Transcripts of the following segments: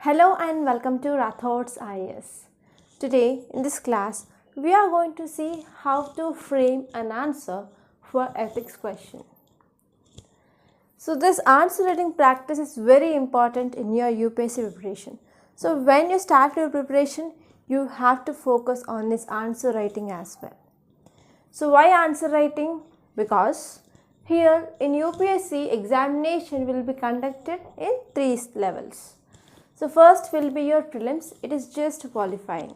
Hello and welcome to Rathod's IAS. Today in this class we are going to see how to frame an answer for ethics question. So this answer writing practice is very important in your UPSC preparation. So when you start your preparation you have to focus on this answer writing as well. So why answer writing? Because here in UPSC examination will be conducted in 3 levels. So first will be your prelims, it is just qualifying.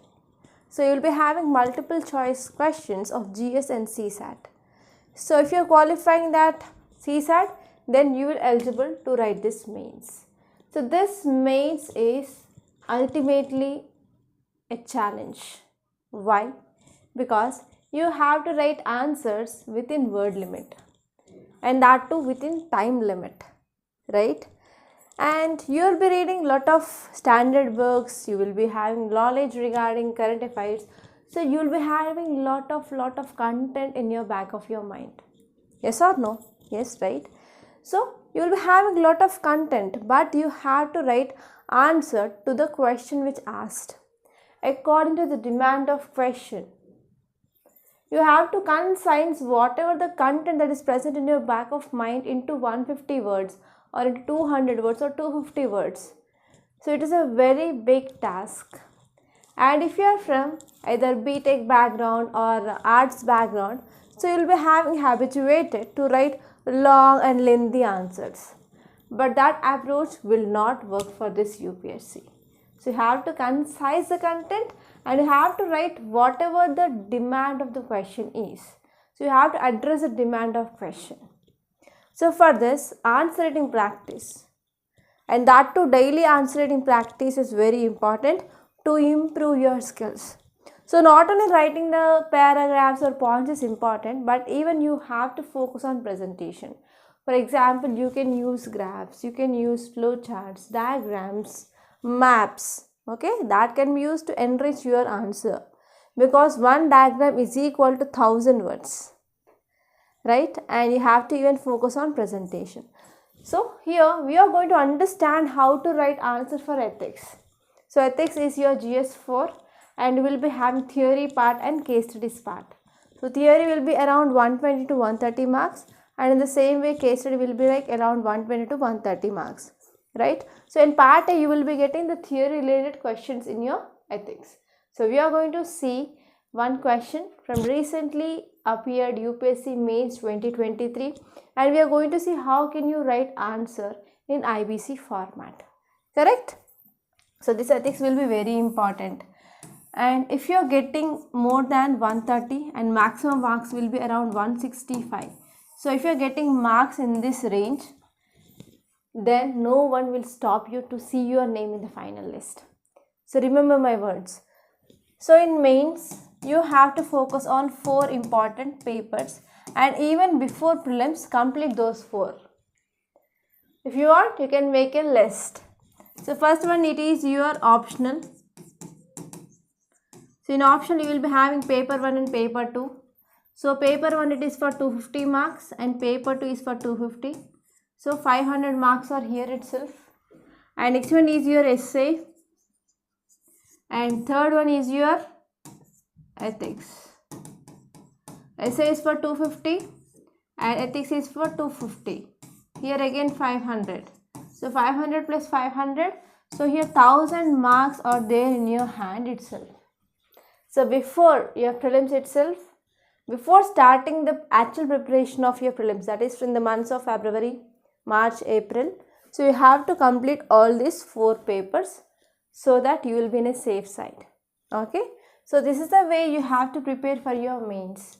So you will be having multiple choice questions of GS and CSAT. So if you are qualifying that CSAT, then you will eligible to write this mains. So this mains is ultimately a challenge. Why? Because you have to write answers within word limit and that too within time limit, right? And you will be reading lot of standard books, you will be having knowledge regarding current affairs, so you will be having lot of content in your back of your mind. Yes or no? Yes, right? So you will be having lot of content, but you have to write answer to the question which asked according to the demand of question. You have to concise whatever the content that is present in your back of mind into 150 words or into 200 words or 250 words. So it is a very big task. And if you are from either BTech background or arts background, so you will be having habituated to write long and lengthy answers. But that approach will not work for this UPSC. So you have to concise the content and you have to write whatever the demand of the question is. So you have to address the demand of question. So for this answer writing practice, and that too daily answer writing practice is very important to improve your skills. So not only writing the paragraphs or points is important, but even you have to focus on presentation. For example, you can use graphs, you can use flowcharts, diagrams, maps, okay, that can be used to enrich your answer because one diagram is equal to 1000 words. Right? And you have to even focus on presentation. So here we are going to understand how to write answer for ethics. So ethics is your GS4 and we will be having theory part and case studies part. So theory will be around 120 to 130 marks and in the same way case study will be like around 120 to 130 marks. Right? So in part A you will be getting the theory related questions in your ethics. So we are going to see one question from recently appeared UPSC Mains 2023 and we are going to see how can you write answer in IBC format. Correct? So this ethics will be very important. And if you are getting more than 130 and maximum marks will be around 165. So if you are getting marks in this range, then no one will stop you to see your name in the final list. So remember my words. So in mains, you have to focus on 4 important papers and even before prelims complete those 4. If you want, you can make a list. So first one, it is your optional. So in optional you will be having paper 1 and paper 2. So paper 1 it is for 250 marks and paper 2 is for 250. So 500 marks are here itself. And next one is your essay. And third one is your ethics. Essay is for 250 and ethics is for 250. Here again 500. So 500 plus 500. So here 1000 marks are there in your hand itself. So before your prelims itself, before starting the actual preparation of your prelims, that is in the months of February, March, April. So you have to complete all these 4 papers so that you will be in a safe side. Okay. So this is the way you have to prepare for your mains.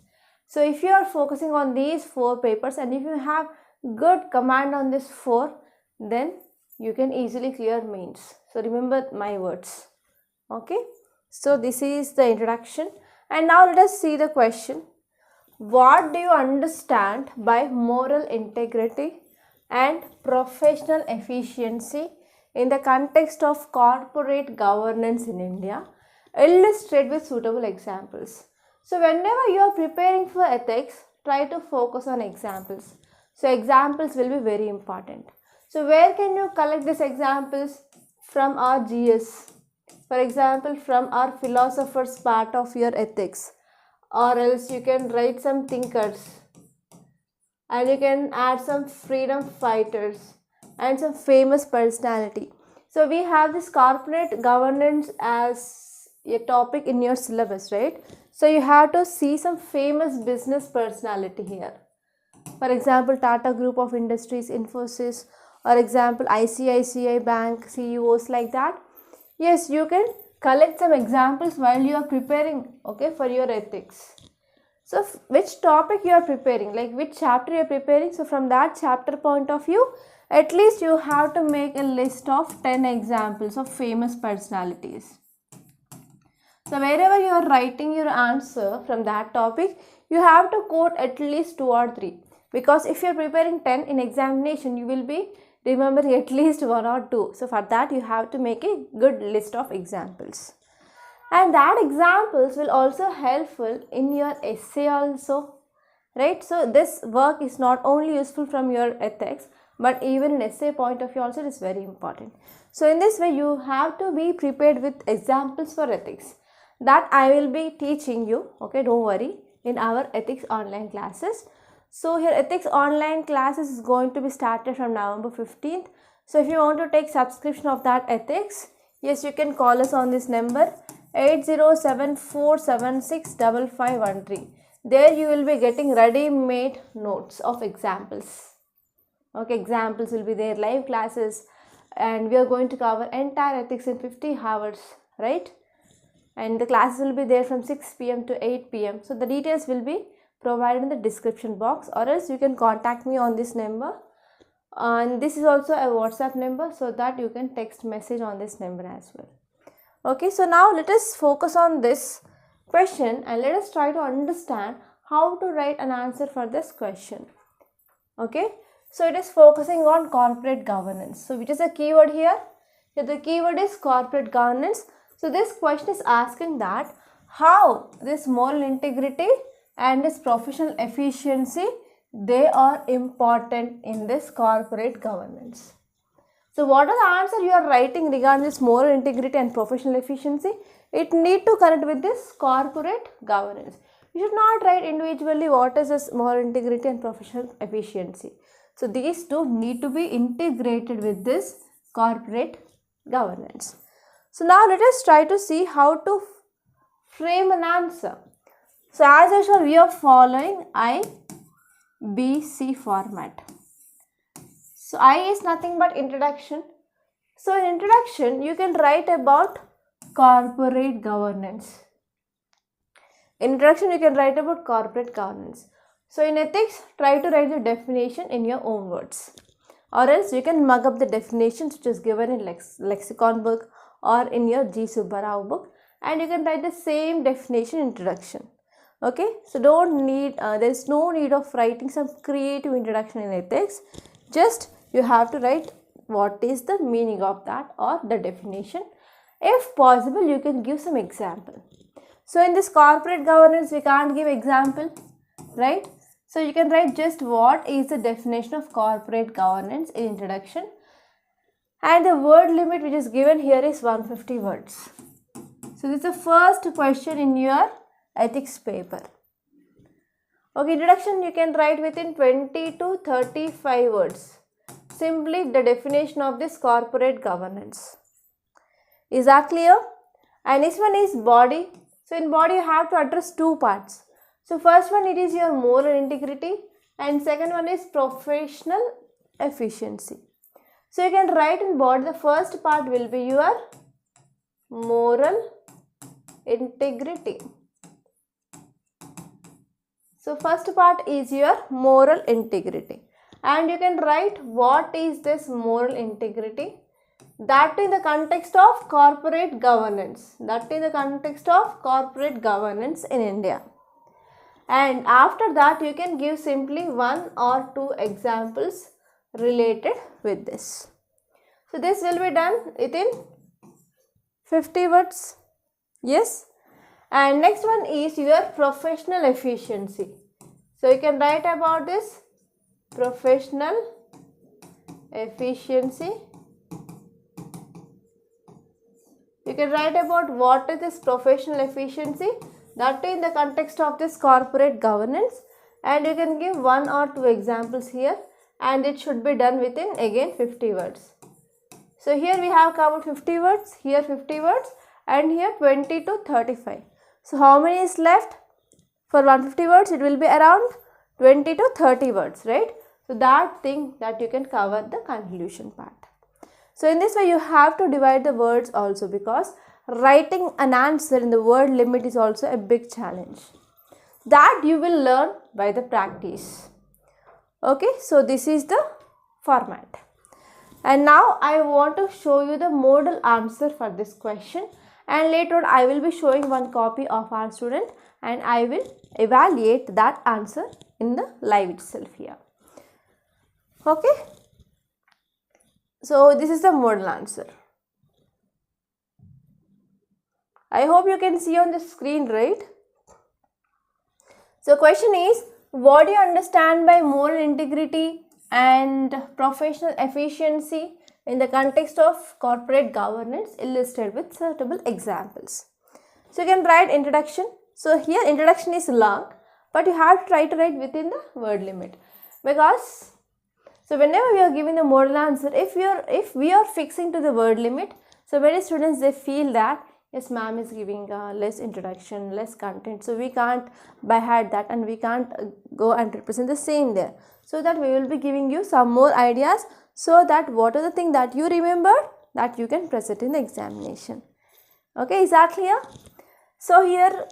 So if you are focusing on these 4 papers and if you have good command on this 4, then you can easily clear mains. So remember my words. Okay. So this is the introduction and now let us see the question. What do you understand by moral integrity and professional efficiency in the context of corporate governance in India? Illustrate with suitable examples. So whenever you are preparing for ethics, try to focus on examples. So examples will be very important. So where can you collect these examples? from our GS. For example, from our philosophers part of your ethics, or else you can write some thinkers, and you can add some freedom fighters and some famous personality. So we have this corporate governance as a topic in your syllabus, right? So you have to see some famous business personality here. For example, Tata Group of Industries, Infosys, or example ICICI Bank CEOs, like that. Yes, you can collect some examples while you are preparing, okay, for your ethics. So which topic you are preparing, like which chapter you are preparing, so from that chapter point of view, at least you have to make a list of 10 examples of famous personalities. So wherever you are writing your answer from that topic, you have to quote at least 2 or 3, because if you are preparing 10 in examination, you will be remembering at least 1 or 2. So for that you have to make a good list of examples. And that examples will also helpful in your essay also, right? So this work is not only useful from your ethics, but even in essay point of view also it is very important. So in this way you have to be prepared with examples for ethics. That I will be teaching you, okay, don't worry, in our ethics online classes. So here ethics online classes is going to be started from November 15th. So if you want to take subscription of that ethics, yes, you can call us on this number 8074765513. There you will be getting ready-made notes of examples. Okay, examples will be there, live classes, and we are going to cover entire ethics in 50 hours, right? And the classes will be there from 6 p.m. to 8 p.m. So the details will be provided in the description box, or else you can contact me on this number. And this is also a WhatsApp number, so that you can text message on this number as well. Okay, so now let us focus on this question and let us try to understand how to write an answer for this question. Okay, so it is focusing on corporate governance. So which is the keyword here? Here the keyword is corporate governance. So this question is asking that how this moral integrity and this professional efficiency, they are important in this corporate governance. So what are the answer you are writing regarding this moral integrity and professional efficiency? It need to connect with this corporate governance. You should not write individually what is this moral integrity and professional efficiency. So these two need to be integrated with this corporate governance. So now let us try to see how to frame an answer. So as usual we are following IBC format. So I is nothing but introduction. So in introduction you can write about corporate governance. In introduction you can write about corporate governance. So in ethics, try to write the definition in your own words, or else you can mug up the definitions which is given in lexicon book or in your G. Subbarao book, and you can write the same definition introduction. Okay, so don't need there is no need of writing some creative introduction in ethics. Just you have to write what is the meaning of that or the definition. If possible, you can give some example. So in this corporate governance, we can't give example, right? So you can write just what is the definition of corporate governance in introduction, and the word limit which is given here is 150 words. So this is the first question in your ethics paper. Okay, introduction you can write within 20 to 35 words. Simply the definition of this corporate governance. Is that clear? And this one is body. So in body you have to address two parts. So first one, it is your moral integrity, and second one is professional efficiency. So you can write in body, the first part will be your moral integrity. So first part is your moral integrity, and you can write what is this moral integrity, that in the context of corporate governance, that in the context of corporate governance in India. And after that you can give simply 1 or 2 examples related with this. So this will be done within 50 words. Yes. And next one is your professional efficiency. So you can write about this professional efficiency You can write about what is this professional efficiency, that in the context of this corporate governance, and you can give 1 or 2 examples here, and it should be done within again 50 words. So here we have covered 50 words, here 50 words, and here 20 to 35. So how many is left? For 150 words it will be around 20 to 30 words, right? So that thing that you can cover the conclusion part. So in this way you have to divide the words also, because writing an answer in the word limit is also a big challenge. That you will learn by the practice. Okay, so this is the format. And now I want to show you the model answer for this question, and later on I will be showing one copy of our student and I will evaluate that answer in the live itself here. Okay. So this is the model answer. I hope you can see on the screen, right? So question is, what do you understand by moral integrity and professional efficiency in the context of corporate governance, illustrated with suitable examples? So you can write introduction. So here introduction is long, but you have to try to write within the word limit, because so whenever we are giving the model answer, if we are fixing to the word limit, so many students they feel that yes, ma'am is giving less introduction, less content, so we can't by heart that and we can't go and represent the same there. So that we will be giving you some more ideas, so that what are the thing that you remember that you can present in the examination. Okay, is that clear? So here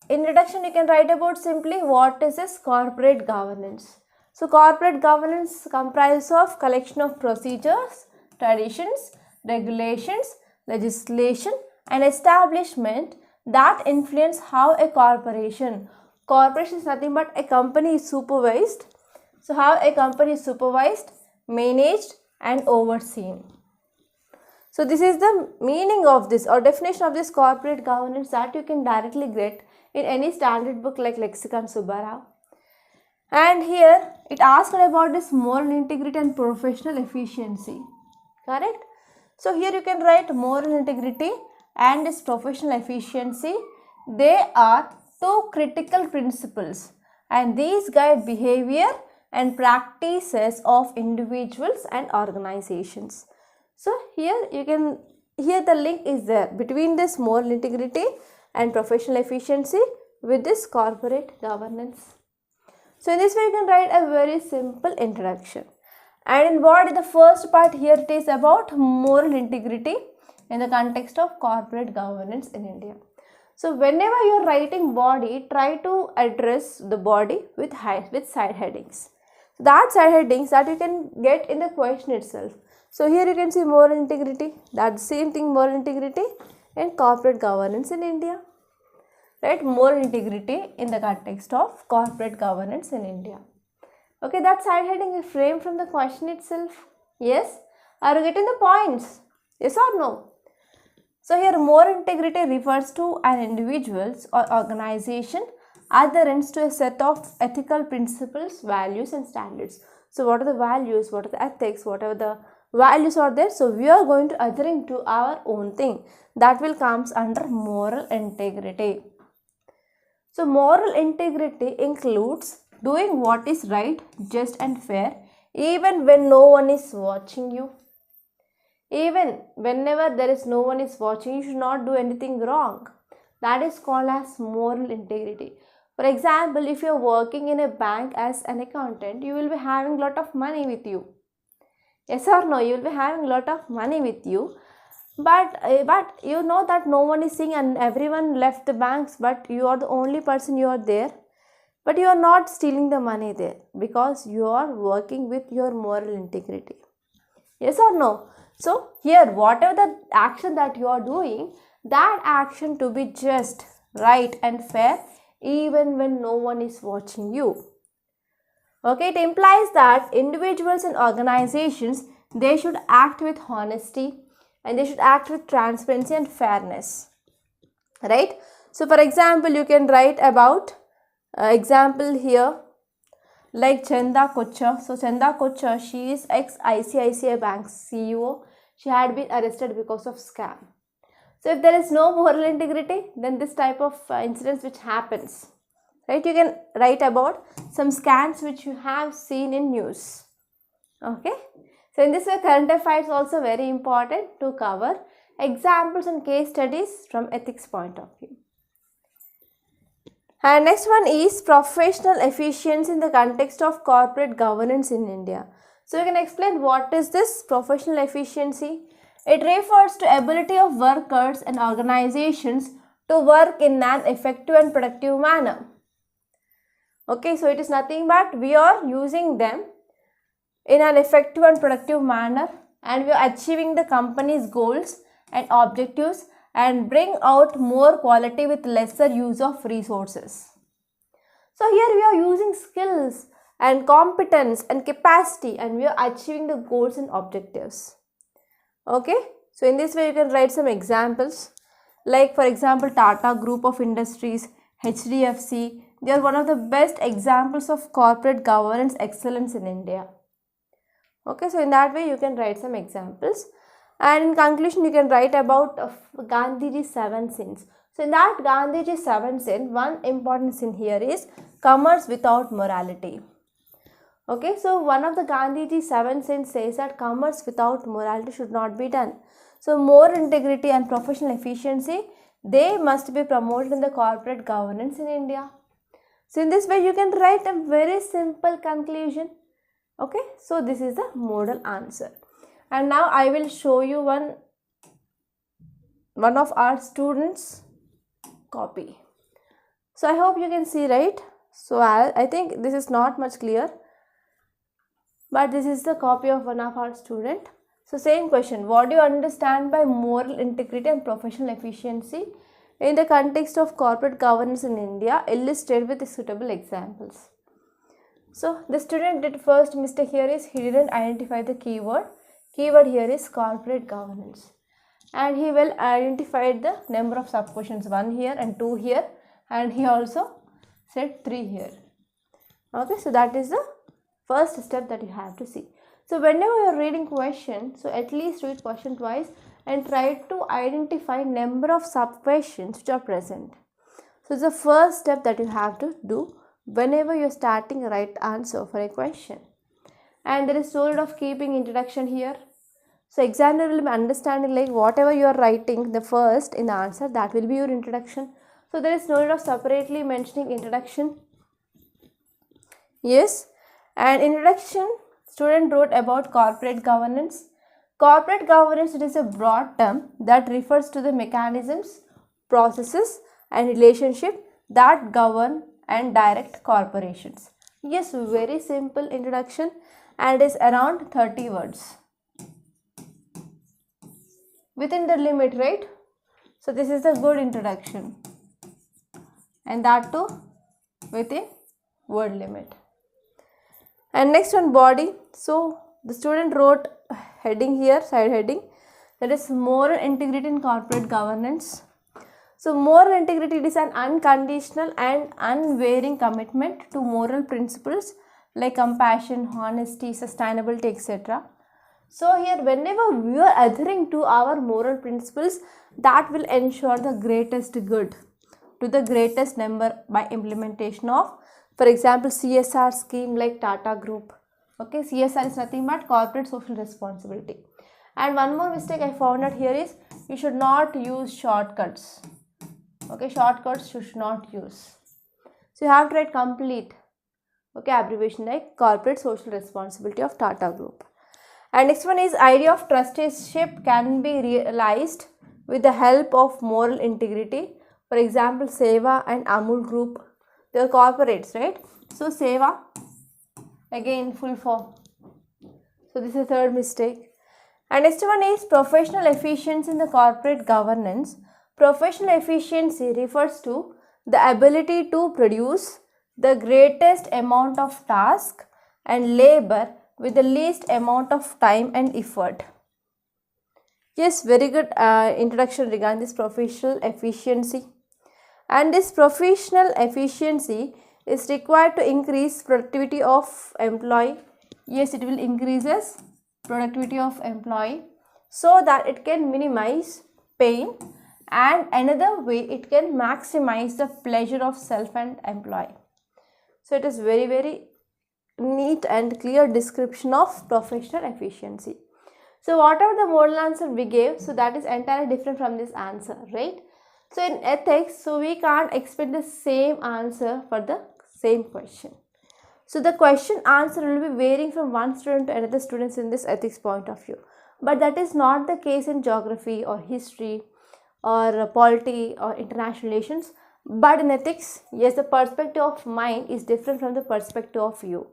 introduction you can write about simply what is this corporate governance. So corporate governance comprises of collection of procedures, traditions, regulations, legislation and establishment that influence how a corporation is nothing but a company is supervised. So how a company is supervised, managed and overseen. So this is the meaning of this or definition of this corporate governance that you can directly get in any standard book like Lexicon Subbarao. And here it asks about this moral integrity and professional efficiency, correct? So here you can write moral integrity and this professional efficiency. They are two critical principles and these guide behavior and practices of individuals and organizations. So here the link is there between this moral integrity and professional efficiency with this corporate governance. So in this way you can write a very simple introduction. And in body, the first part here it is about moral integrity in the context of corporate governance in India. So whenever you are writing body, try to address the body with side headings. So that side headings that you can get in the question itself. So here you can see moral integrity, that's the same thing, moral integrity and corporate governance in India. Right, moral integrity in the context of corporate governance in India. Okay, that side heading is framed from the question itself. Yes, are you getting the points? Yes or no? So here moral integrity refers to an individual's or organization adherence to a set of ethical principles, values and standards. So what are the values, what are the ethics, whatever the values are there, so we are going to adhering to our own thing. That will comes under moral integrity. So moral integrity includes doing what is right, just and fair even when no one is watching you. Even whenever there is no one is watching, you should not do anything wrong. That is called as moral integrity. For example, if you are working in a bank as an accountant, you will be having lot of money with you. Yes or no? You will be having lot of money with you. But you know that no one is seeing and everyone left the banks, but you are the only person, you are there. But you are not stealing the money there because you are working with your moral integrity. Yes or no? So here whatever the action that you are doing, that action to be just, right and fair even when no one is watching you. Okay, it implies that individuals and organizations, they should act with honesty and they should act with transparency and fairness, right? So for example, you can write about example here like Chanda Kochhar. So Chanda Kochhar, she is ex-ICICI Bank CEO. She had been arrested because of scam. So if there is no moral integrity, then this type of incidents which happens, right? You can write about some scams which you have seen in news. Okay. So in this way, current affairs also very important to cover examples and case studies from ethics point of view. And next one is professional efficiency in the context of corporate governance in India. So you can explain what is this professional efficiency. It refers to ability of workers and organizations to work in an effective and productive manner. Okay, so it is nothing but we are using them in an effective and productive manner, and we are achieving the company's goals and objectives and bring out more quality with lesser use of resources. So here we are using skills and competence and capacity, and we are achieving the goals and objectives. Okay, so in this way you can write some examples, like for example Tata Group of Industries, HDFC. They are one of the best examples of corporate governance excellence in India. Okay, so in that way you can write some examples, and in conclusion you can write about Gandhiji's 7 sins. So in that Gandhiji's 7 sins, one important sin here is commerce without morality. Okay, so one of the Gandhiji's 7 sins says that commerce without morality should not be done. So moral integrity and professional efficiency, they must be promoted in the corporate governance in India. So in this way you can write a very simple conclusion. Okay, so this is the model answer. And now I will show you one of our students' copy. So I hope you can see, right? So I think this is not much clear, but this is the copy of one of our student. So same question, what do you understand by moral integrity and professional efficiency in the context of corporate governance in India? Illustrate with suitable examples. So the student did first mistake here is he didn't identify the keyword. Keyword here is corporate governance, and he will identify the number of sub questions, 1 here and 2 here, and he also said 3 here. Okay, so that is the first step that you have to see. So whenever you are reading question, so at least read question twice and try to identify number of sub questions which are present. So it's the first step that you have to do whenever you are starting a right answer for a question. And there is no need of keeping introduction here. So examiner will be understanding like whatever you are writing the first in the answer, that will be your introduction. So there is no need of separately mentioning introduction. Yes, and introduction, student wrote about corporate governance. Corporate governance, it is a broad term that refers to the mechanisms, processes and relationship that govern and direct corporations. Yes, very simple introduction, and is around 30 words. Within the limit, right? So this is the good introduction, and that too within word limit. And next one, body. So the student wrote heading here, side heading, that is moral integrity in corporate governance. So moral integrity is an unconditional and unwavering commitment to moral principles like compassion, honesty, sustainability, etc. So here whenever we are adhering to our moral principles, that will ensure the greatest good to the greatest number by implementation of, for example, CSR scheme like Tata Group. Okay, CSR is nothing but corporate social responsibility. And one more mistake I found out here is you should not use shortcuts. Okay, shortcuts you should not use. So you have to write complete, okay, abbreviation like corporate social responsibility of Tata Group. And next one is idea of trusteeship can be realized with the help of moral integrity. For example, Seva and Amul Group, they are corporates, right? So Seva, again full form. So this is the third mistake. And next one is professional efficiency in the corporate governance. Professional efficiency refers to the ability to produce the greatest amount of task and labor with the least amount of time and effort. Yes, very good introduction regarding this professional efficiency. And this professional efficiency is required to increase productivity of employee. Yes, it will increases productivity of employee so that it can minimize pain and another way it can maximize the pleasure of self and employee. So it is very neat and clear description of professional efficiency. So whatever the model answer we gave, so that is entirely different from this answer, right? So in ethics, so we can't expect the same answer for the same question. So the question answer will be varying from one student to another student in this ethics point of view. But that is not the case in geography or history or polity or international relations. But in ethics, yes, the perspective of mine is different from the perspective of you.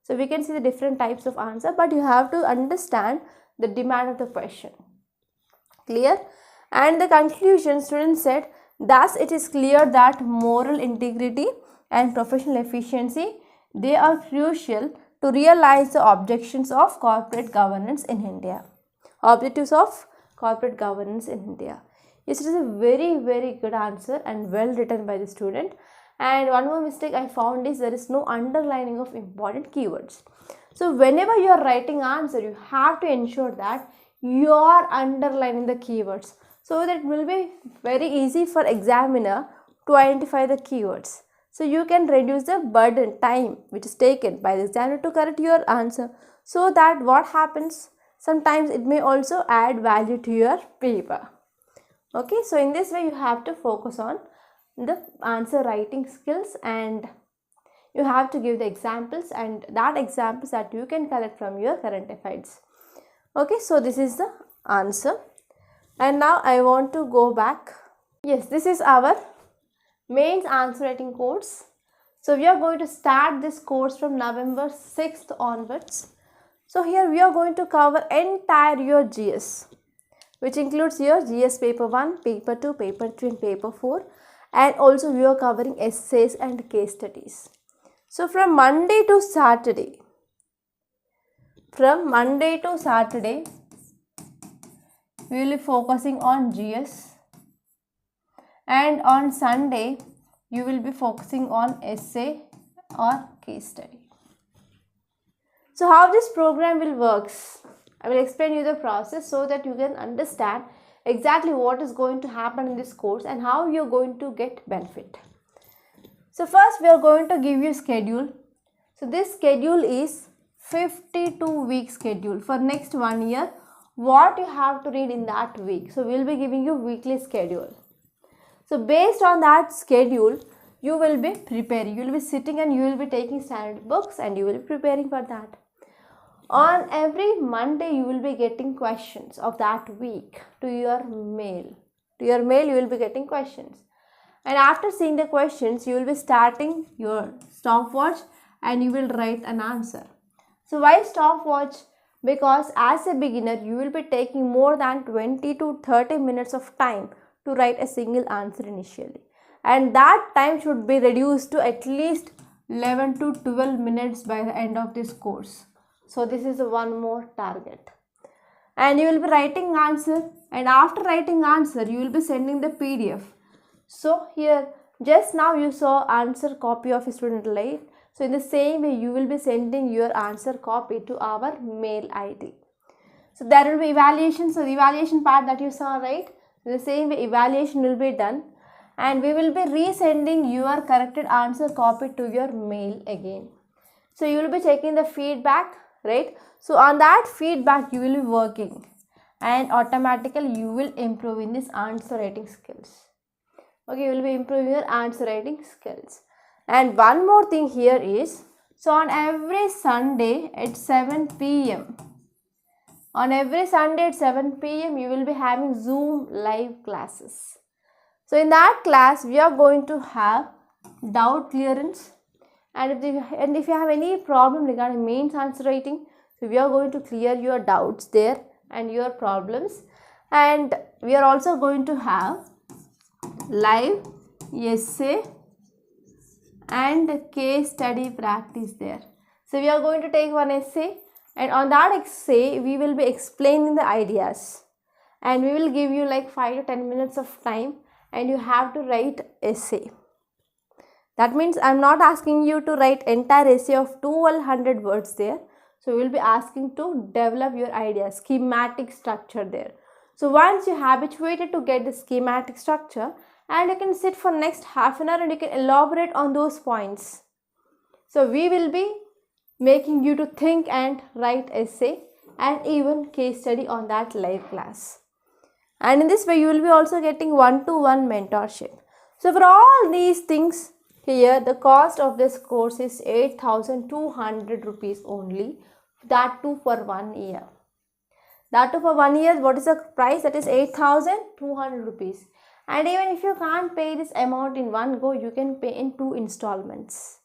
So we can see the different types of answer, but you have to understand the demand of the question. Clear? And the conclusion, students said, thus it is clear that moral integrity and professional efficiency, they are crucial to realize the objectives of corporate governance in India. Objectives of corporate governance in India. Yes, it is a very good answer and well written by the student. And one more mistake I found is there is no underlining of important keywords. So whenever you are writing answer, you have to ensure that you are underlining the keywords, so that it will be very easy for examiner to identify the keywords. So you can reduce the burden time which is taken by the examiner to correct your answer, so that what happens, sometimes it may also add value to your paper. Okay, so in this way you have to focus on the answer writing skills, and you have to give the examples, and that examples that you can collect from your current affairs. Okay, so this is the answer. And now I want to go back. Yes, this is our mains answer writing course. So we are going to start this course from November 6th onwards. So here we are going to cover entire your GS, which includes your GS paper 1, paper 2, paper 3 and paper 4. And also we are covering essays and case studies. So from Monday to Saturday, we will be focusing on GS, and on Sunday you will be focusing on essay or case study. So how this program will works, I will explain you the process so that you can understand exactly what is going to happen in this course and how you are going to get benefit. So first we are going to give you schedule. So this schedule is 52 week schedule for next 1 year. What you have to read in that week. So we will be giving you weekly schedule. So based on that schedule, you will be preparing. You will be sitting and you will be taking standard books and you will be preparing for that. On every Monday, you will be getting questions of that week to your mail. To your mail, you will be getting questions. And after seeing the questions, you will be starting your stopwatch and you will write an answer. So why stopwatch? Because as a beginner, you will be taking more than 20 to 30 minutes of time to write a single answer initially. And that time should be reduced to at least 11 to 12 minutes by the end of this course. So this is one more target. And you will be writing answer, and after writing answer, you will be sending the PDF. So here, just now you saw answer copy of a student, right? So in the same way, you will be sending your answer copy to our mail ID. So there will be evaluation. So the evaluation part that you saw, right? In the same way, evaluation will be done. And we will be resending your corrected answer copy to your mail again. So you will be checking the feedback, right? So on that feedback, you will be working. And automatically, you will improve in this answer writing skills. Okay, you will be improving your answer writing skills. And one more thing here is, so on every Sunday at 7 p.m. On every Sunday at 7 p.m. you will be having Zoom live classes. So in that class, we are going to have doubt clearance. And if you have any problem regarding mains answer writing, so we are going to clear your doubts there and your problems. And we are also going to have live essay and case study practice there. So we are going to take one essay, and on that essay we will be explaining the ideas, and we will give you like 5 to 10 minutes of time, and you have to write essay. That means I am not asking you to write entire essay of 1200 words there. So we will be asking to develop your idea, schematic structure there. So once you habituated to get the schematic structure, and you can sit for next half an hour and you can elaborate on those points. So we will be making you to think and write essay and even case study on that live class. And in this way you will be also getting one-to-one mentorship. So for all these things here, the cost of this course is 8,200 rupees only, that too for 1 year. That too for 1 year, what is the price? That is 8,200 rupees. And even if you can't pay this amount in one go, you can pay in 2 installments.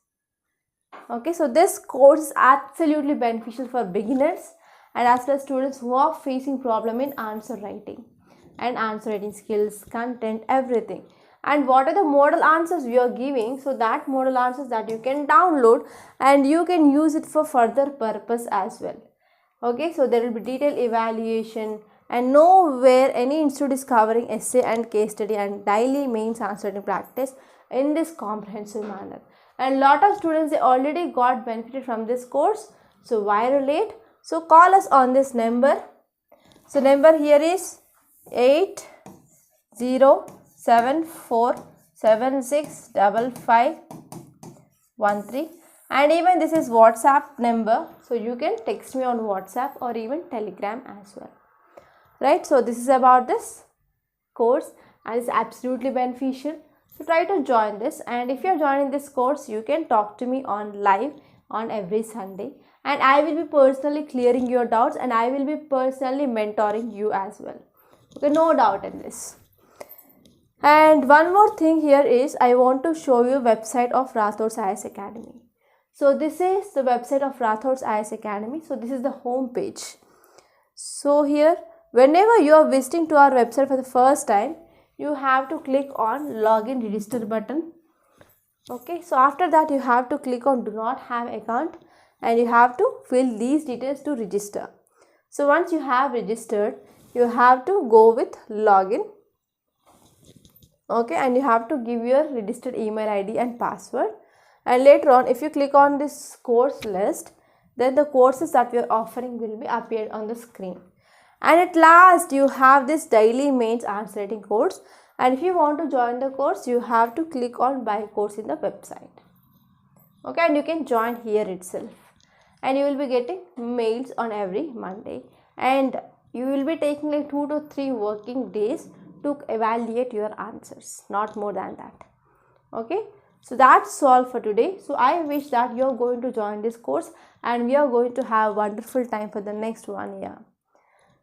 Okay, so this course is absolutely beneficial for beginners and as well as students who are facing problem in answer writing and answer writing skills, content, everything. And what are the model answers we are giving? So that model answers that you can download and you can use it for further purpose as well. Okay, so there will be detailed evaluation, and nowhere any institute is covering essay and case study and daily mains answer writing practice in this comprehensive manner. And lot of students, they already got benefited from this course. So why relate? So call us on this number. So number here is 8074765513, and even this is WhatsApp number. So you can text me on WhatsApp or even Telegram as well. Right, so this is about this course and it's absolutely beneficial. So try to join this, and if you are joining this course, you can talk to me on live on every Sunday, and I will be personally clearing your doubts and I will be personally mentoring you as well. Okay, no doubt in this. And one more thing here is I want to show you website of Rathod's IAS Academy. So this is the website of Rathod's IAS Academy. So this is the home page. So here, whenever you are visiting to our website for the first time, you have to click on login register button. Okay, so after that you have to click on do not have account and you have to fill these details to register. So once you have registered, you have to go with login. Okay, and you have to give your registered email ID and password, and later on if you click on this course list, then the courses that we are offering will be appeared on the screen. And at last you have this daily mains answer writing course, and if you want to join the course, you have to click on buy course in the website. Okay, and you can join here itself, and you will be getting mails on every Monday, and you will be taking like 2 to 3 working days to evaluate your answers, not more than that. Okay, so that's all for today. So I wish that you are going to join this course and we are going to have wonderful time for the next 1 year.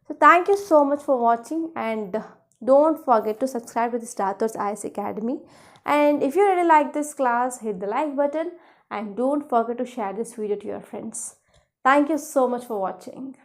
So thank you so much for watching, and don't forget to subscribe to the Rathod's IAS Academy. And if you really like this class, hit the like button and don't forget to share this video to your friends. Thank you so much for watching.